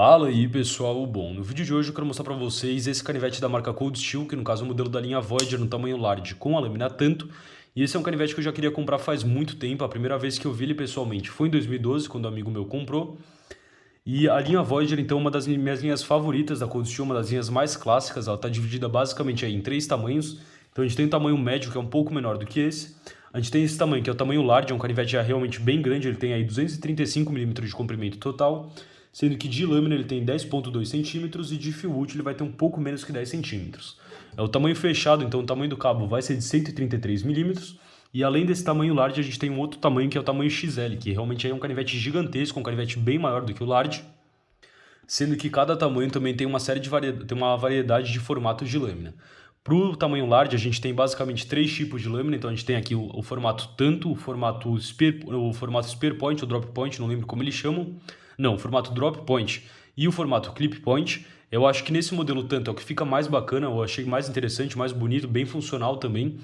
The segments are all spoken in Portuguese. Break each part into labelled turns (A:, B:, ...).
A: Fala aí pessoal, bom, no vídeo de hoje eu quero mostrar para vocês esse canivete da marca Cold Steel, que no caso é o modelo da linha Voyager no tamanho large com a lâmina tanto, e esse é um canivete que eu já queria comprar faz muito tempo. A primeira vez que eu vi ele pessoalmente foi em 2012, quando um amigo meu comprou, e a linha Voyager então é uma das minhas linhas favoritas da Cold Steel, uma das linhas mais clássicas. Ela está dividida basicamente aí em três tamanhos. Então a gente tem o tamanho médio, que é um pouco menor do que esse. A gente tem esse tamanho, que é o tamanho large, é um canivete já realmente bem grande, ele tem aí 235 mm de comprimento total, sendo que de lâmina ele tem 10,2 centímetros e de fio útil ele vai ter um pouco menos que 10 centímetros. É o tamanho fechado, então o tamanho do cabo vai ser de 133 milímetros. E além desse tamanho large, a gente tem um outro tamanho que é o tamanho XL, que realmente é um canivete gigantesco, um canivete bem maior do que o large, sendo que cada tamanho também tem uma variedade de formatos de lâmina. Para o tamanho large, a gente tem basicamente três tipos de lâmina. Então a gente tem aqui o formato tanto, o formato spear point ou drop point, não lembro como eles chamam. Não, o formato drop point e o formato clip point. Eu acho que nesse modelo tanto é o que fica mais bacana, eu achei mais interessante, mais bonito, bem funcional também.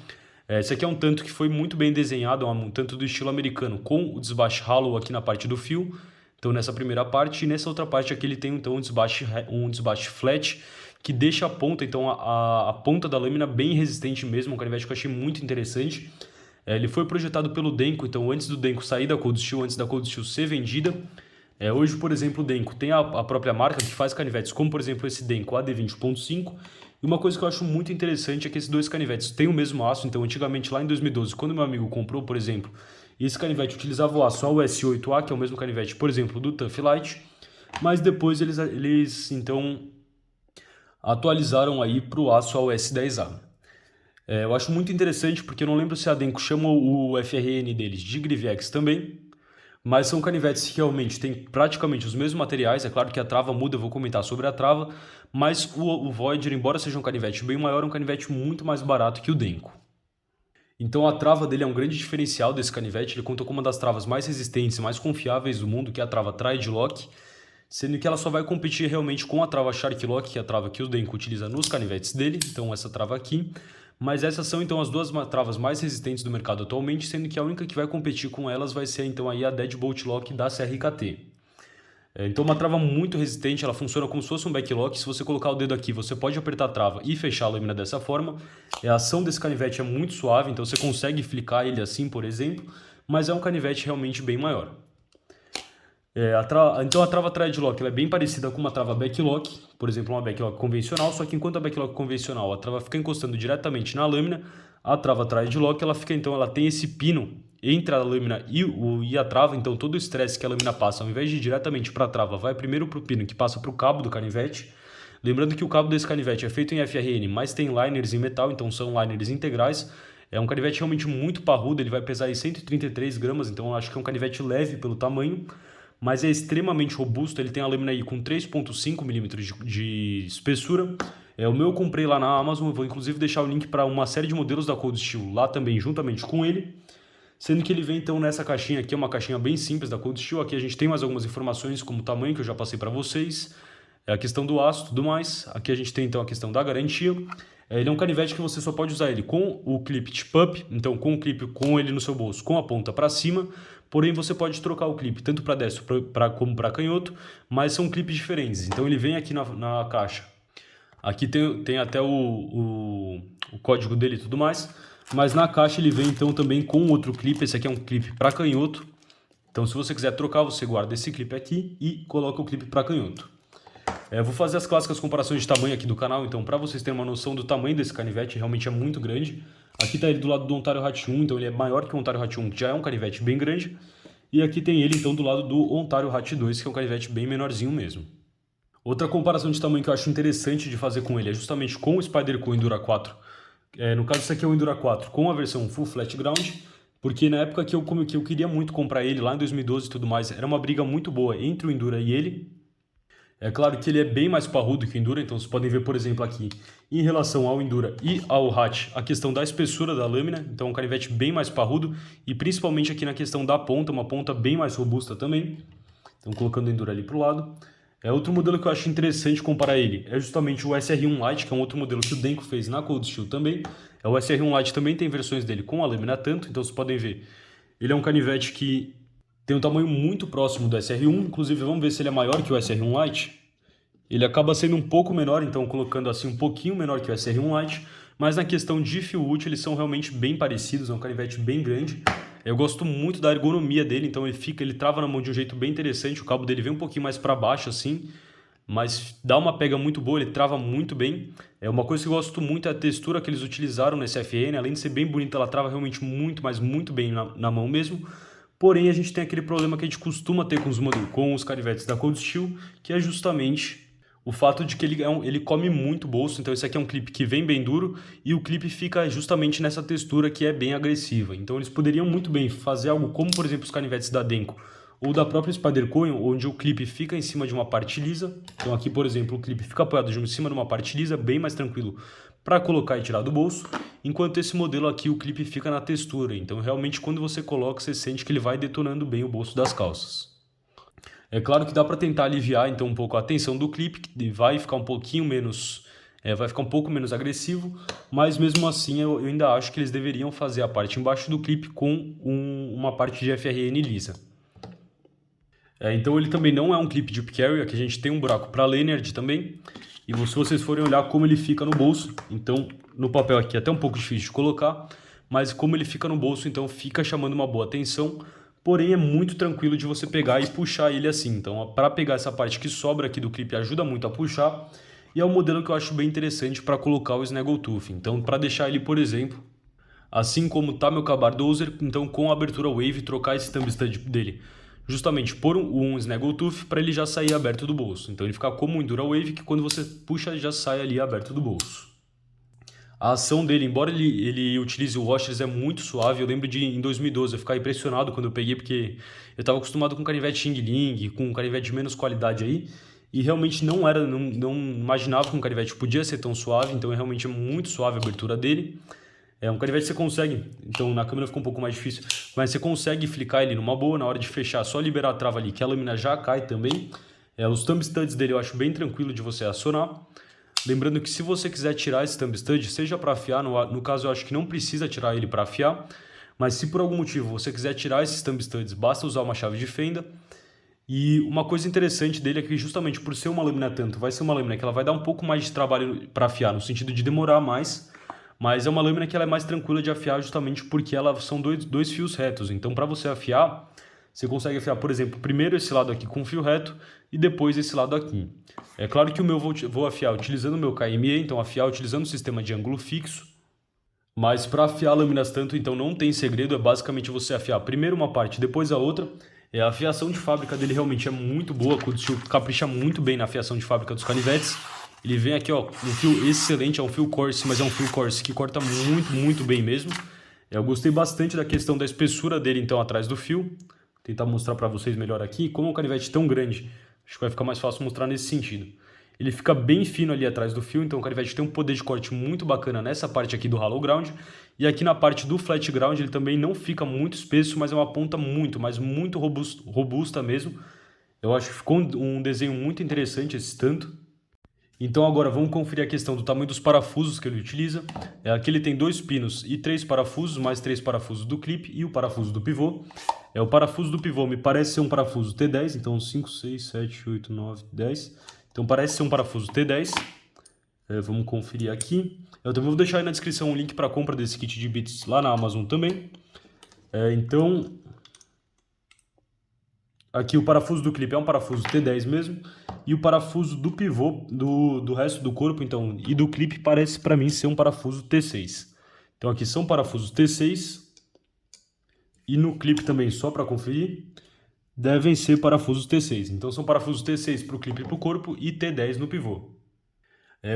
A: Esse aqui é um tanto que foi muito bem desenhado, é um tanto do estilo americano, com o desbaste hollow aqui na parte do fio. Então nessa primeira parte, e nessa outra parte aqui ele tem então um desbaste flat, que deixa a ponta, então a ponta da lâmina bem resistente mesmo, um canivete que eu achei muito interessante. Ele foi projetado pelo Denko, então antes do Denko sair da Cold Steel, antes da Cold Steel ser vendida. Hoje, por exemplo, o Denko tem a própria marca que faz canivetes, como por exemplo esse Denko AD20.5. E uma coisa que eu acho muito interessante é que esses dois canivetes têm o mesmo aço. Então antigamente lá em 2012, quando meu amigo comprou, por exemplo, esse canivete utilizava o aço AUS8A, que é o mesmo canivete, por exemplo, do Tough Light, mas depois eles então atualizaram aí para o aço AUS10A. Eu acho muito interessante porque eu não lembro se a Denko chama o FRN deles de Grivex também, mas são canivetes que realmente têm praticamente os mesmos materiais. É claro que a trava muda, eu vou comentar sobre a trava, mas o Voyager, embora seja um canivete bem maior, é um canivete muito mais barato que o Denko. Então a trava dele é um grande diferencial desse canivete. Ele conta com uma das travas mais resistentes e mais confiáveis do mundo, que é a trava Trade Lock, sendo que ela só vai competir realmente com a trava Shark Lock, que é a trava que o Denko utiliza nos canivetes dele, então essa trava aqui. Mas essas são então as duas travas mais resistentes do mercado atualmente, sendo que a única que vai competir com elas vai ser então aí a Deadbolt Lock da CRKT. Então uma trava muito resistente, ela funciona como se fosse um backlock. Se você colocar o dedo aqui, você pode apertar a trava e fechar a lâmina dessa forma. A ação desse canivete é muito suave, então você consegue flicar ele assim, por exemplo, mas é um canivete realmente bem maior. Então a trava Threadlock ela é bem parecida com uma trava backlock, por exemplo, uma backlock convencional, só que enquanto a backlock convencional a trava fica encostando diretamente na lâmina, a trava Threadlock ela tem esse pino entre a lâmina e a trava. Então todo o estresse que a lâmina passa, ao invés de ir diretamente para a trava, vai primeiro para o pino, que passa para o cabo do canivete. Lembrando que o cabo desse canivete é feito em FRN, mas tem liners em metal, então são liners integrais. É um canivete realmente muito parrudo, ele vai pesar aí 133 gramas, então eu acho que é um canivete leve pelo tamanho, mas é extremamente robusto. Ele tem a lâmina aí com 3,5 milímetros de espessura. O meu eu comprei lá na Amazon, eu vou inclusive deixar o link para uma série de modelos da Cold Steel lá também, juntamente com ele. Sendo que ele vem então nessa caixinha aqui, é uma caixinha bem simples da Cold Steel. Aqui a gente tem mais algumas informações, como o tamanho, que eu já passei para vocês, a questão do aço e tudo mais. Aqui a gente tem então a questão da garantia. Ele é um canivete que você só pode usar ele com o clipe tip-up, então com o clipe com ele no seu bolso, com a ponta para cima. Porém, você pode trocar o clipe tanto para destro como para canhoto, mas são clipes diferentes. Então ele vem aqui na caixa. Aqui tem até o código dele e tudo mais. Mas na caixa ele vem então também com outro clipe. Esse aqui é um clipe para canhoto. Então se você quiser trocar, você guarda esse clipe aqui e coloca o clipe para canhoto. Eu vou fazer as clássicas comparações de tamanho aqui do canal, então para vocês terem uma noção do tamanho desse canivete, realmente é muito grande. Aqui está ele do lado do Ontario Hat 1, então ele é maior que o Ontario Hat 1, que já é um canivete bem grande. E aqui tem ele então do lado do Ontario Hat 2, que é um canivete bem menorzinho mesmo. Outra comparação de tamanho que eu acho interessante de fazer com ele é justamente com o Spyderco Endura 4. No caso, esse aqui é o Endura 4 com a versão Full Flat Ground, porque na época que eu queria muito comprar ele, lá em 2012 e tudo mais, era uma briga muito boa entre o Endura e ele. É claro que ele é bem mais parrudo que o Endura, então vocês podem ver, por exemplo, aqui, em relação ao Endura e ao Hat, a questão da espessura da lâmina. Então é um canivete bem mais parrudo, e principalmente aqui na questão da ponta, uma ponta bem mais robusta também. Então colocando o Endura ali para o lado. Outro modelo que eu acho interessante comparar ele é justamente o SR1 Lite, que é um outro modelo que o Denko fez na Cold Steel também. O SR1 Lite também tem versões dele com a lâmina tanto, então vocês podem ver. Ele é um canivete que tem um tamanho muito próximo do SR1, inclusive vamos ver se ele é maior que o SR1 Lite. Ele acaba sendo um pouco menor, então colocando assim um pouquinho menor que o SR1 Lite, mas na questão de fio útil eles são realmente bem parecidos, é um canivete bem grande. Eu gosto muito da ergonomia dele, então ele trava na mão de um jeito bem interessante, o cabo dele vem um pouquinho mais para baixo assim, mas dá uma pega muito boa, ele trava muito bem. É uma coisa que eu gosto muito é a textura que eles utilizaram nesse FN, além de ser bem bonita, ela trava realmente muito, mas muito bem na mão mesmo. Porém, a gente tem aquele problema que a gente costuma ter com os canivetes da Cold Steel, que é justamente o fato de que ele come muito bolso. Então esse aqui é um clipe que vem bem duro e o clipe fica justamente nessa textura que é bem agressiva. Então eles poderiam muito bem fazer algo como, por exemplo, os canivetes da Denko ou da própria Spyderco, onde o clipe fica em cima de uma parte lisa. Então aqui, por exemplo, o clipe fica apoiado em cima de uma parte lisa, bem mais tranquilo para colocar e tirar do bolso, enquanto esse modelo aqui o clipe fica na textura. Então realmente quando você coloca, você sente que ele vai detonando bem o bolso das calças. É claro que dá para tentar aliviar então um pouco a tensão do clipe, que vai ficar um pouquinho menos, vai ficar um pouco menos agressivo, mas mesmo assim eu ainda acho que eles deveriam fazer a parte embaixo do clipe com uma parte de FRN lisa. Então ele também não é um clipe Deep Carry, aqui a gente tem um buraco para Lanyard também, e se vocês forem olhar como ele fica no bolso, então no papel aqui é até um pouco difícil de colocar, mas como ele fica no bolso, então fica chamando uma boa atenção, porém é muito tranquilo de você pegar e puxar ele assim. Então para pegar essa parte que sobra aqui do clipe ajuda muito a puxar, e é um modelo que eu acho bem interessante para colocar o Snaggletooth. Então para deixar ele, por exemplo, assim como tá meu Ka-Bar Dozer, então com a abertura Wave, trocar esse thumb stud dele justamente por um Snaggletooth para ele já sair aberto do bolso. Então ele fica como um Endura Wave, que quando você puxa já sai ali aberto do bolso. A ação dele, embora ele utilize o washers, é muito suave. Eu lembro de em 2012 eu ficar impressionado quando eu peguei, porque eu estava acostumado com canivete Xing Ling, com canivete de menos qualidade aí, e realmente não imaginava que um canivete podia ser tão suave, então realmente é muito suave a abertura dele. É um canivete que você consegue, então na câmera fica um pouco mais difícil, mas você consegue flicar ele numa boa, na hora de fechar, só liberar a trava ali, que a lâmina já cai também. Os thumb studs dele eu acho bem tranquilo de você acionar. Lembrando que se você quiser tirar esse thumb stud, seja para afiar, no caso eu acho que não precisa tirar ele para afiar, mas se por algum motivo você quiser tirar esses thumb studs, basta usar uma chave de fenda. E uma coisa interessante dele é que justamente por ser uma lâmina tanto, vai ser uma lâmina que ela vai dar um pouco mais de trabalho para afiar, no sentido de demorar mais, mas é uma lâmina que ela é mais tranquila de afiar justamente porque são dois fios retos. Então para você afiar, você consegue afiar, por exemplo, primeiro esse lado aqui com fio reto e depois esse lado aqui. É claro que o meu vou afiar utilizando o meu KME, então afiar utilizando o sistema de ângulo fixo. Mas para afiar lâminas tanto, então não tem segredo, é basicamente você afiar primeiro uma parte, depois a outra. A afiação de fábrica dele realmente é muito boa, o Steel capricha muito bem na afiação de fábrica dos canivetes. Ele vem aqui, ó, um fio excelente, é um fio Corse, mas é um fio Corse que corta muito, muito bem mesmo. Eu gostei bastante da questão da espessura dele, então, atrás do fio. Vou tentar mostrar para vocês melhor aqui. Como é um canivete tão grande, acho que vai ficar mais fácil mostrar nesse sentido. Ele fica bem fino ali atrás do fio, então o canivete tem um poder de corte muito bacana nessa parte aqui do hollow ground. E aqui na parte do flat ground ele também não fica muito espesso, mas é uma ponta mas muito robusta mesmo. Eu acho que ficou um desenho muito interessante esse tanto. Então agora vamos conferir a questão do tamanho dos parafusos que ele utiliza. Aqui ele tem 2 pinos e 3 parafusos, mais 3 parafusos do clipe e o parafuso do pivô. O parafuso do pivô me parece ser um parafuso T10, então 5, 6, 7, 8, 9, 10. Então parece ser um parafuso T10. Vamos conferir aqui. Eu também vou deixar aí na descrição um link para a compra desse kit de bits lá na Amazon também. Então, aqui o parafuso do clipe é um parafuso T10 mesmo. E o parafuso do pivô do resto do corpo então, e do clipe parece para mim ser um parafuso T6. Então aqui são parafusos T6. E no clipe também, só para conferir, devem ser parafusos T6. Então são parafusos T6 para o clipe e para o corpo e T10 no pivô.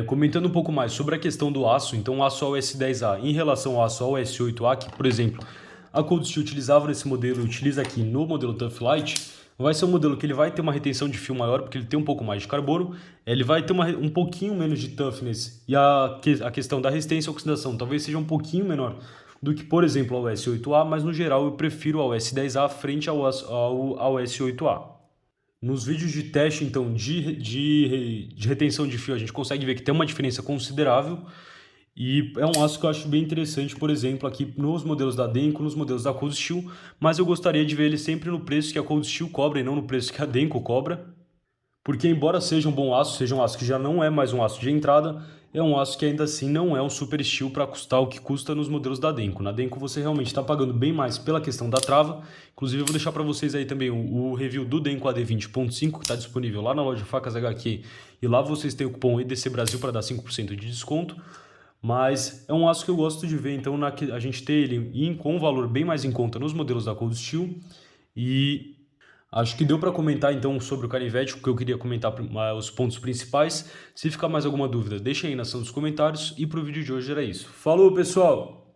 A: Comentando um pouco mais sobre a questão do aço, então o aço AOS10A em relação ao aço AOS8A, que por exemplo a Cold Steel utilizava nesse modelo e utiliza aqui no modelo Tough Light, vai ser um modelo que ele vai ter uma retenção de fio maior, porque ele tem um pouco mais de carbono, ele vai ter um pouquinho menos de toughness, e a questão da resistência à oxidação talvez seja um pouquinho menor do que, por exemplo, o AOS8A, mas no geral eu prefiro o AOS10A frente ao AOS8A. Nos vídeos de teste, então, de retenção de fio, a gente consegue ver que tem uma diferença considerável. E é um aço que eu acho bem interessante, por exemplo, aqui nos modelos da Denko, nos modelos da Cold Steel. Mas eu gostaria de ver ele sempre no preço que a Cold Steel cobra e não no preço que a Denko cobra. Porque embora seja um bom aço, seja um aço que já não é mais um aço de entrada, é um aço que ainda assim não é um super steel para custar o que custa nos modelos da Denko. Na Denko você realmente está pagando bem mais pela questão da trava. Inclusive eu vou deixar para vocês aí também o review do Denko AD20.5 que está disponível lá na loja Facas HQ, e lá vocês têm o cupom EDC Brasil para dar 5% de desconto. Mas é um aço que eu gosto de ver, então a gente ter ele com um valor bem mais em conta nos modelos da Cold Steel. E acho que deu para comentar então sobre o canivete, o que eu queria comentar, os pontos principais. Se ficar mais alguma dúvida, deixa aí na seção dos comentários. E para o vídeo de hoje era isso. Falou, pessoal!